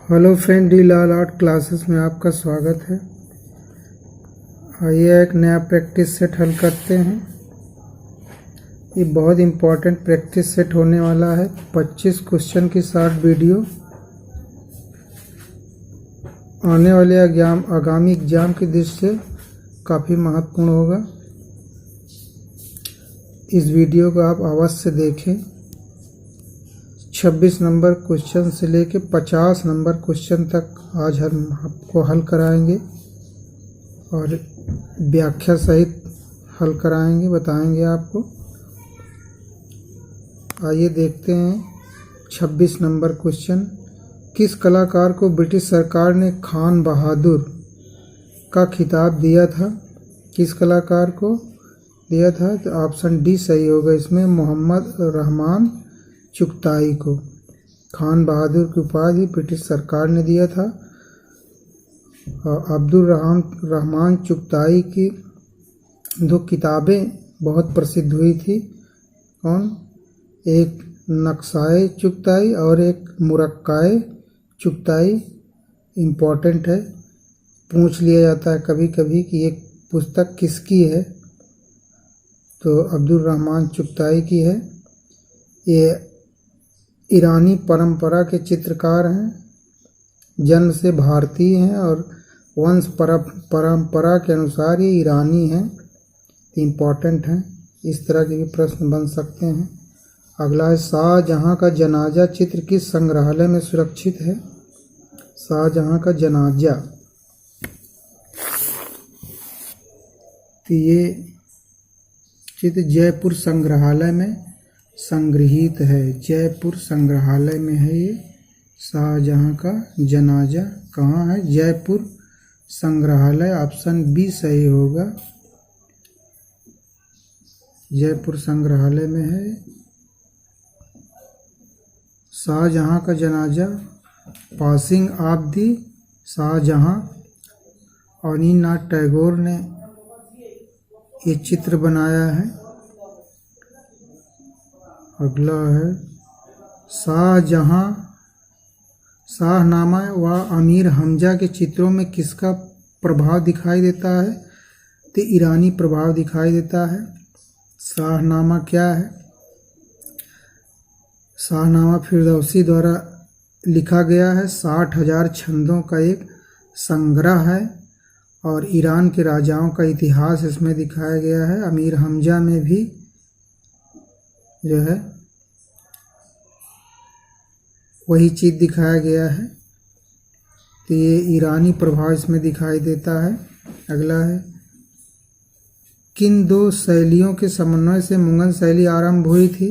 Hello friend, D लाल art classes में आपका स्वागत है। आइए एक नया प्रैक्टिस सेट हल करते हैं। ये बहुत इम्पोर्टेंट प्रैक्टिस सेट होने वाला है। 25 क्वेश्चन की शॉर्ट वीडियो आने वाले आगामी एग्जाम की दृष्टि से काफ़ी महत्वपूर्ण होगा। इस वीडियो को आप अवश्य देखें। 26 नंबर क्वेश्चन से लेके 50 नंबर क्वेश्चन तक आज हम आपको हल कराएंगे और व्याख्या सहित हल कराएंगे, बताएंगे आपको। आइए देखते हैं 26 नंबर क्वेश्चन। किस कलाकार को ब्रिटिश सरकार ने खान बहादुर का खिताब दिया था? किस कलाकार को दिया था? तो ऑप्शन डी सही होगा इसमें, मोहम्मद रहमान चुगताई को खान बहादुर की उपाधि ब्रिटिश सरकार ने दिया था। अब्दुल रहमान चुगताई की दो किताबें बहुत प्रसिद्ध हुई थी। कौन? एक नक्शाए चुगताई और एक मुरक्काए चुगताई। इम्पोर्टेंट है, पूछ लिया जाता है कभी कभी कि ये पुस्तक किसकी है, तो अब्दुल रहमान चुगताई की है। ये ईरानी परंपरा के चित्रकार हैं, जन्म से भारतीय हैं और वंश परंपरा के अनुसार ये ईरानी हैं। इम्पोर्टेंट हैं, इस तरह के भी प्रश्न बन सकते हैं। अगला है, शाहजहां का जनाजा चित्र किस संग्रहालय में सुरक्षित है? शाहजहां का जनाजा, तो ये चित्र जयपुर संग्रहालय में संग्रहित है। जयपुर संग्रहालय में है ये शाहजहां का जनाजा। कहाँ है? जयपुर संग्रहालय। ऑप्शन बी सही होगा, जयपुर संग्रहालय में है। शाहजहां का जनाजा, passing of the Shah Jahan, Anilnath Tagore ने ये चित्र बनाया है। अगला है, शाहनामा व अमीर हमजा के चित्रों में किसका प्रभाव दिखाई देता है? तो ईरानी प्रभाव दिखाई देता है। शाहनामा क्या है? शाहनामा फिरदौसी द्वारा लिखा गया है। 60,000 छंदों का एक संग्रह है और ईरान के राजाओं का इतिहास इसमें दिखाया गया है। अमीर हमजा में भी जो है वही चीज़ दिखाया गया है, तो ये ईरानी प्रभाव इसमें दिखाई देता है। अगला है, किन दो शैलियों के समन्वय से मुगल शैली आरंभ हुई थी?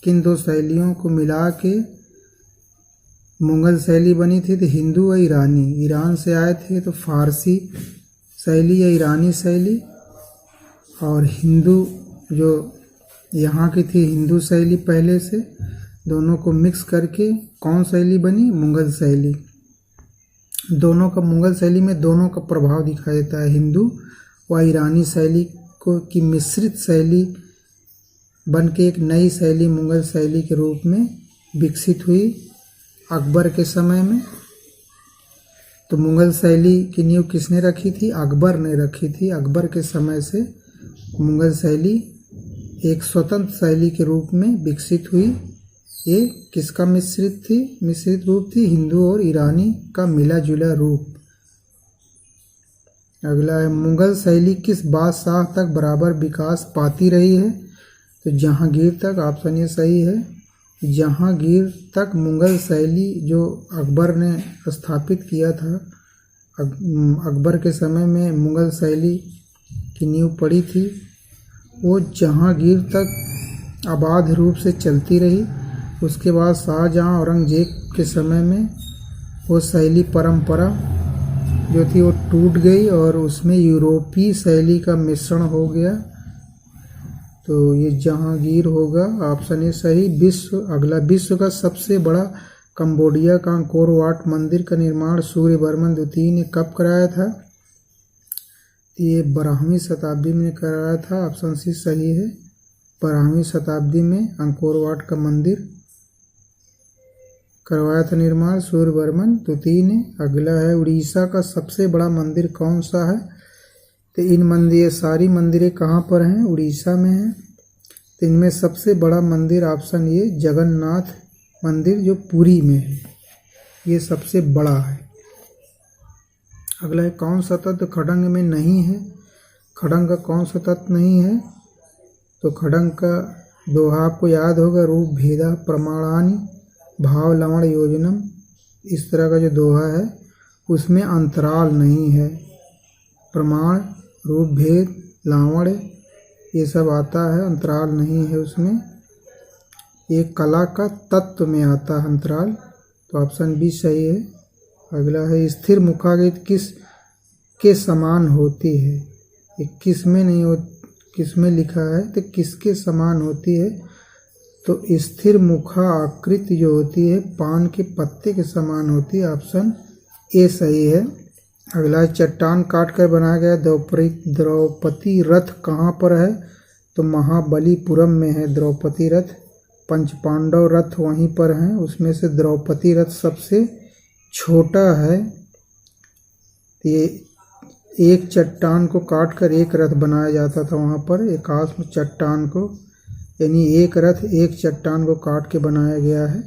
किन दो शैलियों को मिला के मुगल शैली बनी थी? तो हिंदू व ईरानी। ईरान से आए थे तो फारसी शैली या ईरानी शैली, और हिंदू जो यहाँ की थी हिंदू शैली पहले से, दोनों को मिक्स करके कौन शैली बनी? मुगल शैली। दोनों का मुगल शैली में दोनों का प्रभाव दिखाई देता है। हिंदू व ईरानी शैली को की मिश्रित शैली बन के एक नई शैली मुगल शैली के रूप में विकसित हुई अकबर के समय में। तो मुगल शैली की नींव किसने रखी थी? अकबर ने रखी थी। अकबर के समय से मुगल शैली एक स्वतंत्र शैली के रूप में विकसित हुई। ये किसका मिश्रित रूप थी? हिंदू और ईरानी का मिला जुला रूप। अगला है, मुगल शैली किस बादशाह तक बराबर विकास पाती रही है? तो जहांगीर तक। ऑप्शन ये सही है, जहांगीर तक मुगल शैली जो अकबर ने स्थापित किया था। अकबर के समय में मुगल शैली की नींव पड़ी थी, वो जहांगीर तक आबाद रूप से चलती रही। उसके बाद शाहजहां औरंगजेब के समय में वो शैली परंपरा जो थी वो टूट गई और उसमें यूरोपीय शैली का मिश्रण हो गया, तो ये जहांगीर होगा। ऑप्शन ए सही। अगला, विश्व का सबसे बड़ा कंबोडिया का अंकोर वाट मंदिर का निर्माण सूर्यवर्मन द्वितीय ने कब कराया था? ये 12वीं शताब्दी में कराया था। ऑप्शन सी सही है, 12वीं शताब्दी में अंकोर वाट का मंदिर करवाया था निर्माण सूर्यवर्मन द्वितीय ने। अगला है उड़ीसा का सबसे बड़ा मंदिर कौन सा है? तो इन मंदिर सारी मंदिरें कहाँ पर हैं? उड़ीसा में हैं। तो इनमें सबसे बड़ा मंदिर ऑप्शन ये जगन्नाथ मंदिर जो पुरी में है, ये सबसे बड़ा है। अगला है कौन सा तत्व खड़ंग में नहीं है? खड़ंग का कौन सा तत्व नहीं है? तो खड़ंग का दोहा आपको याद होगा, रूप भेदा प्रमाणानि भाव लवण योजनम, इस तरह का जो दोहा है उसमें अंतराल नहीं है। प्रमाण रूप भेद लावण ये सब आता है, अंतराल नहीं है उसमें। ये कला का तत्व में आता है अंतराल, तो ऑप्शन बी सही है। अगला है स्थिर मुखाकृति किस के समान होती है? ये किस में नहीं हो, किस में लिखा है तो किसके समान होती है? तो स्थिर मुखा आकृति जो होती है पान के पत्ते के समान होती है, ऑप्शन ए सही है। अगला है चट्टान काट कर बनाया गया द्रौपदी रथ कहाँ पर है? तो महाबलीपुरम में है द्रौपदी रथ। पंच पांडव रथ वहीं पर हैं, उसमें से द्रौपदी रथ सबसे छोटा है। ये एक चट्टान को काट कर एक रथ बनाया जाता था वहाँ पर, एकाश चट्टान को, यानी एक रथ एक चट्टान को काट के बनाया गया है।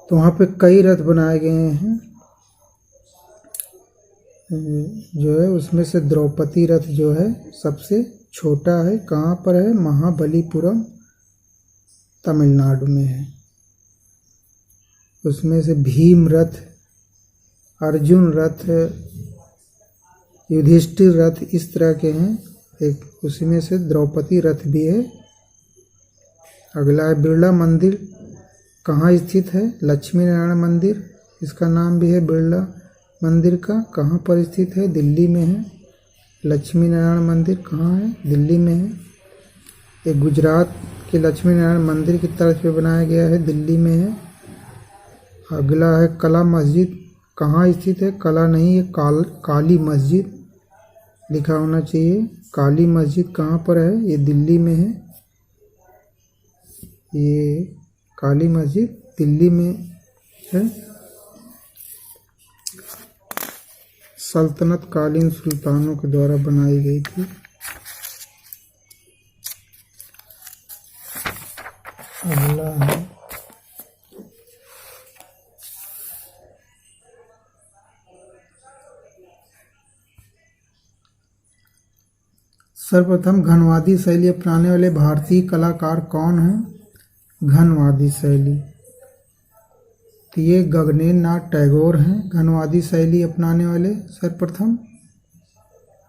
तो वहाँ पे कई रथ बनाए गए हैं जो है, उसमें से द्रौपदी रथ जो है सबसे छोटा है। कहाँ पर है? महाबलीपुरम तमिलनाडु में है। उसमें से भीम रथ, अर्जुन रथ, युधिष्ठिर रथ इस तरह के हैं, एक उसमें से द्रौपदी रथ भी है। अगला है बिरला मंदिर कहाँ स्थित है? लक्ष्मी नारायण मंदिर, इसका नाम भी है बिरला मंदिर का। कहाँ पर स्थित है? दिल्ली में है। लक्ष्मी नारायण मंदिर कहाँ है? दिल्ली में है। ये गुजरात के लक्ष्मी नारायण मंदिर की तरफ से बनाया गया है, दिल्ली में है। अगला है कला मस्जिद कहाँ स्थित है? कला नहीं है, काली मस्जिद लिखा होना चाहिए। काली मस्जिद कहाँ पर है? ये दिल्ली में है। ये काली मस्जिद दिल्ली में है। सल्तनत कालीन सुल्तानों के द्वारा बनाई गई थी। अगला है सर्वप्रथम घनवादी शैली अपनाने वाले भारतीय कलाकार कौन हैं? घनवादी शैली, तो ये गगनेन्द्र नाथ टैगोर हैं। घनवादी शैली अपनाने वाले सर्वप्रथम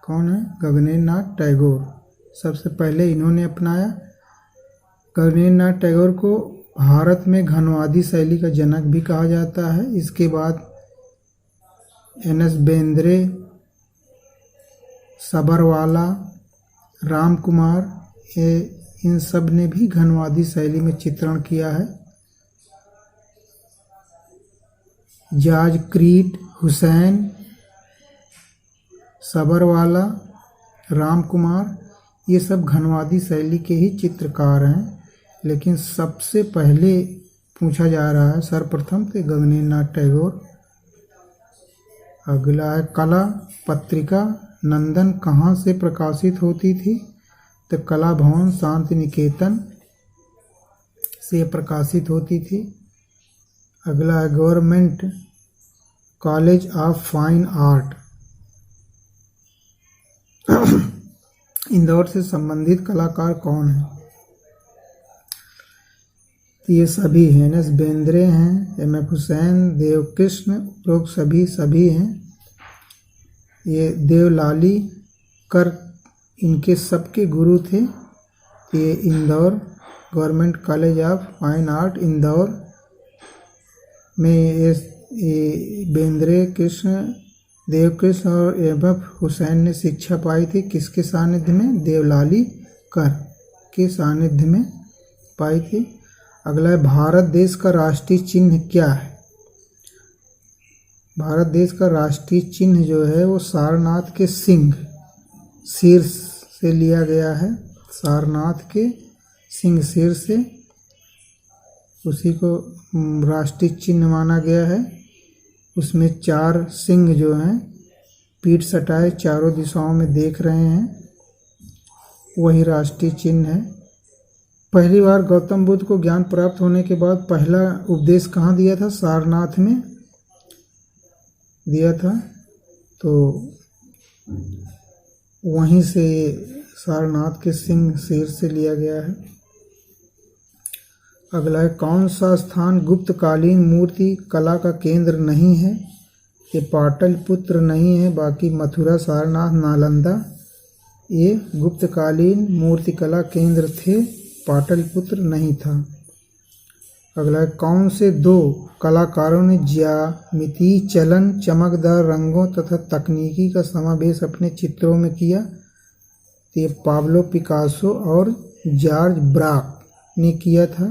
कौन है? गगनेन्द्र नाथ टैगोर, सबसे पहले इन्होंने अपनाया। गगनेन्द्र नाथ टैगोर को भारत में घनवादी शैली का जनक भी कहा जाता है। इसके बाद एन.एस. बेंद्रे, सबरवाला, राम कुमार, इन सब ने भी घनवादी शैली में चित्रण किया है। जाज क्रीट, हुसैन, सबरवाला, राम कुमार, ये सब घनवादी शैली के ही चित्रकार हैं। लेकिन सबसे पहले पूछा जा रहा है सर्वप्रथम तो गगनेन्द्र नाथ टैगोर। अगला है कला पत्रिका नंदन कहाँ से प्रकाशित होती थी? तो कला भवन शांति निकेतन से प्रकाशित होती थी। अगला है government college of fine art Indore से संबंधित कलाकार कौन है? ये सभी हैं, एन.एस. बेंद्रे हैं, एम.एफ. हुसैन, देवकृष्ण, लोग सभी हैं। ये देवलाली कर इनके सबके गुरु थे। ये Indore government college of fine art Indore में ये बेंद्रे, कृष्ण, देवकृष्ण और एम.एफ. हुसैन ने शिक्षा पाई थी। किसके सानिध्य में? देवलाली कर के सानिध्य में पाई थी। अगला है भारत देश का राष्ट्रीय चिन्ह क्या है? भारत देश का राष्ट्रीय चिन्ह जो है वो सारनाथ के सिंह शीर्ष से लिया गया है। सारनाथ के सिंह शीर्ष से उसी को राष्ट्रीय चिन्ह माना गया है। उसमें 4 सिंह जो हैं पीठ सटाए चारों दिशाओं में देख रहे हैं, वही राष्ट्रीय चिन्ह है। पहली बार गौतम बुद्ध को ज्ञान प्राप्त होने के बाद पहला उपदेश कहाँ दिया था? सारनाथ में दिया था। तो वहीं से सारनाथ के सिंह शेर से लिया गया है। अगला है, कौन सा स्थान गुप्तकालीन मूर्ति कला का केंद्र नहीं है? ये पाटलिपुत्र नहीं है, बाकी मथुरा, सारनाथ, नालंदा ये गुप्तकालीन मूर्तिकला केंद्र थे, पाटलिपुत्र नहीं था। अगला है, कौन से 2 कलाकारों ने ज्यामितीय चलन, चमकदार रंगों तथा तकनीकी का समावेश अपने चित्रों में किया? तो ये पाब्लो पिकासो और जॉर्ज ब्राक ने किया था।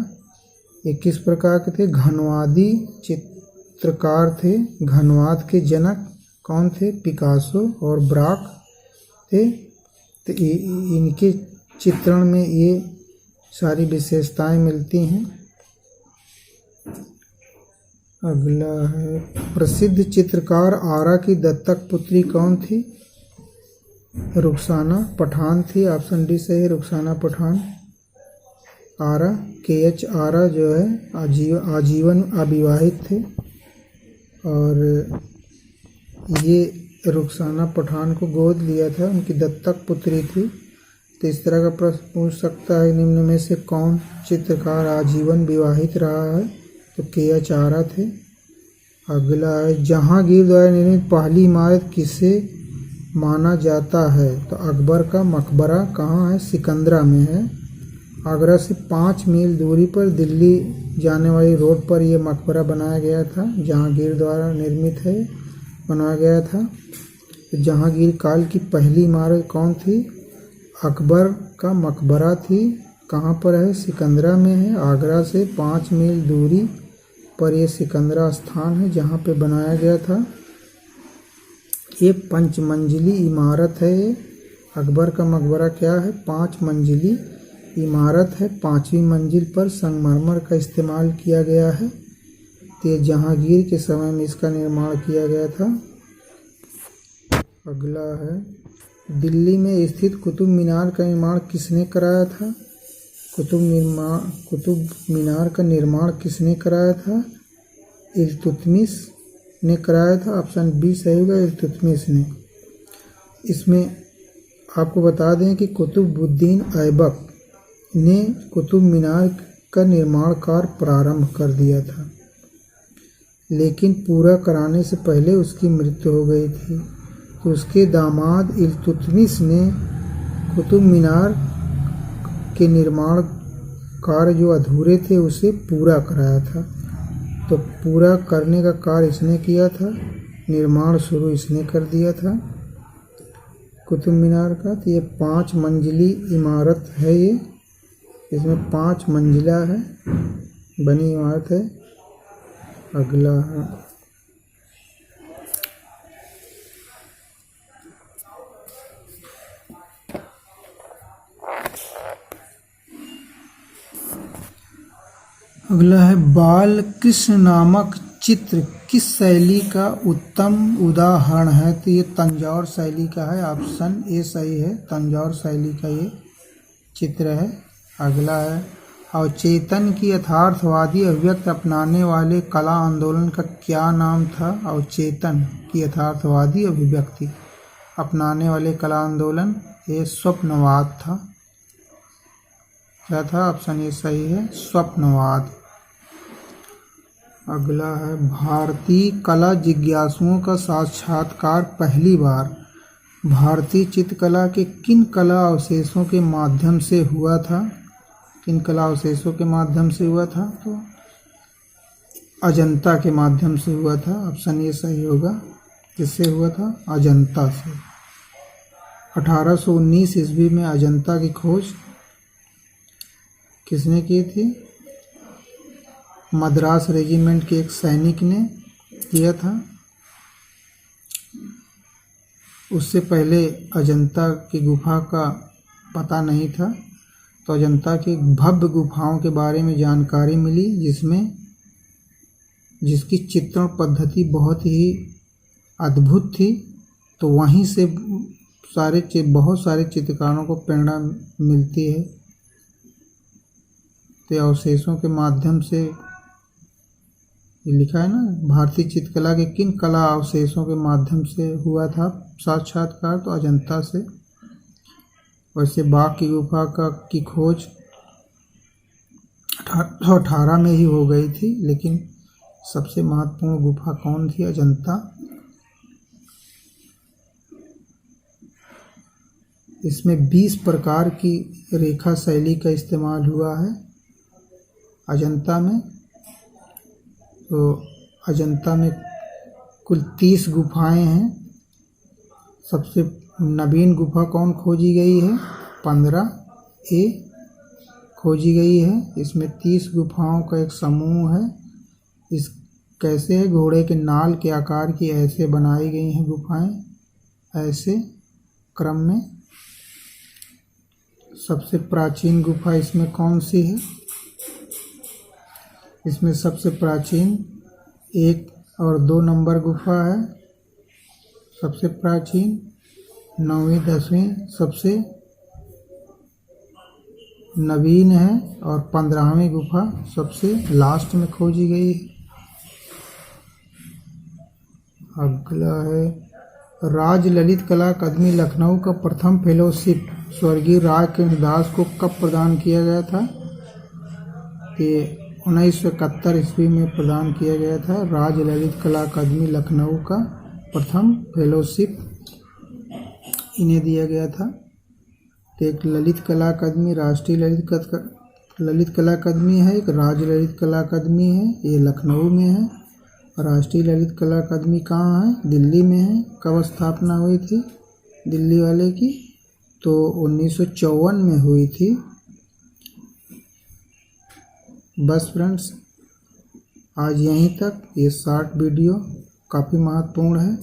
ये किस प्रकार के थे? घनवादी चित्रकार थे। घनवाद के जनक कौन थे? पिकासो और ब्राक थे। तो इनके चित्रण में ये सारी विशेषताएं मिलती हैं। अगला है, प्रसिद्ध चित्रकार आरा की दत्तक पुत्री कौन थी? रुखसाना पठान थी। ऑप्शन डी सही है, रुखसाना पठान। आरा KH आरा जो है आजीवन अविवाहित थे और ये रुखसाना पठान को गोद लिया था, उनकी दत्तक पुत्री थी। तो इस तरह का प्रश्न पूछ सकता है, निम्न में से कौन चित्रकार आजीवन विवाहित रहा है? तो KH आरा थे। अगला है, जहांगीर द्वारा निर्मित पहली इमारत किसे माना जाता है? तो अकबर का मकबरा कहाँ है? सिकंदरा में है। आगरा से 5 मील दूरी पर दिल्ली जाने वाली रोड पर यह मकबरा बनाया गया था, जहांगीर द्वारा निर्मित है, बनाया गया था। जहांगीर काल की पहली इमारत कौन थी? अकबर का मकबरा थी। कहाँ पर है? सिकंदरा में है। आगरा से 5 मील दूरी पर यह सिकंदरा स्थान है जहाँ पे बनाया गया था। ये 5 मंजिली इमारत है। ये अकबर का मकबरा क्या है? 5 मंजिली इमारत है। 5वीं मंजिल पर संगमरमर का इस्तेमाल किया गया है। तो ये जहांगीर के समय में इसका निर्माण किया गया था। अगला है, दिल्ली में स्थित कुतुब मीनार का निर्माण किसने कराया था? कुतुब मीनार का निर्माण किसने कराया था? इल्तुतमिश ने कराया था। ऑप्शन बी सही होगा, इल्तुतमिश ने। इसमें आपको बता दें कि कुतुबुद्दीन ऐबक ने कुतुब मीनार का निर्माण कार्य प्रारंभ कर दिया था, लेकिन पूरा कराने से पहले उसकी मृत्यु हो गई थी। तो उसके दामाद इल्तुतमिश ने कुतुब मीनार के निर्माण कार्य जो अधूरे थे उसे पूरा कराया था। तो पूरा करने का कार्य इसने किया था, निर्माण शुरू इसने कर दिया था कुतुब मीनार का। तो ये 5 मंजिली इमारत है। ये इसमें 5 मंजिला है बनी इमारत है। अगला है, बाल कृष्ण नामक चित्र किस शैली का उत्तम उदाहरण है? तो ये तंजौर शैली का है। ऑप्शन ए सही है, तंजौर शैली का ये चित्र है। अगला है, अवचेतन की यथार्थवादी अभिव्यक्ति अपनाने वाले कला आंदोलन का क्या नाम था? अवचेतन की यथार्थवादी अभिव्यक्ति अपनाने वाले कला आंदोलन ये स्वप्नवाद था। क्या था? ऑप्शन ए सही है, स्वप्नवाद। अगला है, भारतीय कला जिज्ञासुओं का साक्षात्कार पहली बार भारतीय चित्रकला के किन कला अवशेषों के माध्यम से हुआ था? किन कला अवशेषों के माध्यम से हुआ था? तो अजंता के माध्यम से हुआ था। ऑप्शन ए सही होगा। किससे हुआ था? अजंता से। 1819 ईस्वी में अजंता की खोज किसने की थी? मद्रास रेजिमेंट के एक सैनिक ने किया था। उससे पहले अजंता की गुफा का पता नहीं था। तो अजंता की भव्य गुफाओं के बारे में जानकारी मिली, जिसकी चित्रण पद्धति बहुत ही अद्भुत थी। तो वहीं से बहुत सारे चित्रकारों को प्रेरणा मिलती है। तो अवशेषों के माध्यम से ये लिखा है ना, भारतीय चित्रकला के किन कला अवशेषों के माध्यम से हुआ था साक्षात्कार, तो अजंता से। वैसे बाघ की गुफा की खोज 1818 में ही हो गई थी, लेकिन सबसे महत्वपूर्ण गुफा कौन थी? अजंता। इसमें 20 प्रकार की रेखा शैली का इस्तेमाल हुआ है अजंता में। तो अजंता में कुल 30 गुफाएं हैं। सबसे नवीन गुफा कौन खोजी गई है? 15A खोजी गई है। इसमें 30 गुफाओं का एक समूह है। इस कैसे है, घोड़े के नाल के आकार की ऐसे बनाई गई हैं गुफाएं, ऐसे क्रम में। सबसे प्राचीन गुफा इसमें कौन सी है? इसमें सबसे प्राचीन 1 और 2 नंबर गुफा है। सबसे प्राचीन 9वीं 10वीं सबसे नवीन है, और 15वीं गुफा सबसे लास्ट में खोजी गई है। अगला है राज ललित कला अकादमी लखनऊ का प्रथम फेलोशिप स्वर्गीय राजकिरण दास को कब प्रदान किया गया था? ये 1971 ईस्वी में प्रदान किया गया था। राज ललित कला अकादमी लखनऊ का प्रथम फेलोशिप इन्हें दिया गया था। तो एक ललित कला अकादमी, राष्ट्रीय ललित कला अकादमी है, एक राज ललित कला अकादमी है, ये लखनऊ में है। राष्ट्रीय ललित कला अकादमी कहाँ है? दिल्ली में है। कब स्थापना हुई थी दिल्ली वाले की? तो 1954 में हुई थी। बस फ्रेंड्स, आज यहीं तक। ये शॉर्ट वीडियो काफ़ी महत्वपूर्ण है।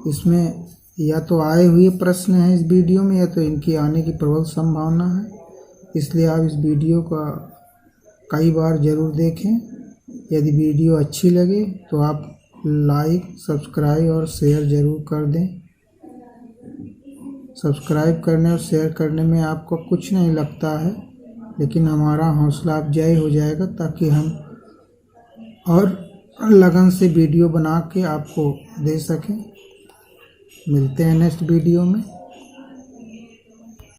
इसमें या तो आए हुए प्रश्न हैं इस वीडियो में, या तो इनकी आने की प्रबल संभावना है। इसलिए आप इस वीडियो का कई बार ज़रूर देखें। यदि वीडियो अच्छी लगे तो आप लाइक, सब्सक्राइब और शेयर ज़रूर कर दें। सब्सक्राइब करने और शेयर करने में आपको कुछ नहीं लगता है, लेकिन हमारा हौसला अफजाई हो जाएगा, ताकि हम और लगन से वीडियो बना के आपको दे सकें। मिलते हैं नेक्स्ट वीडियो में।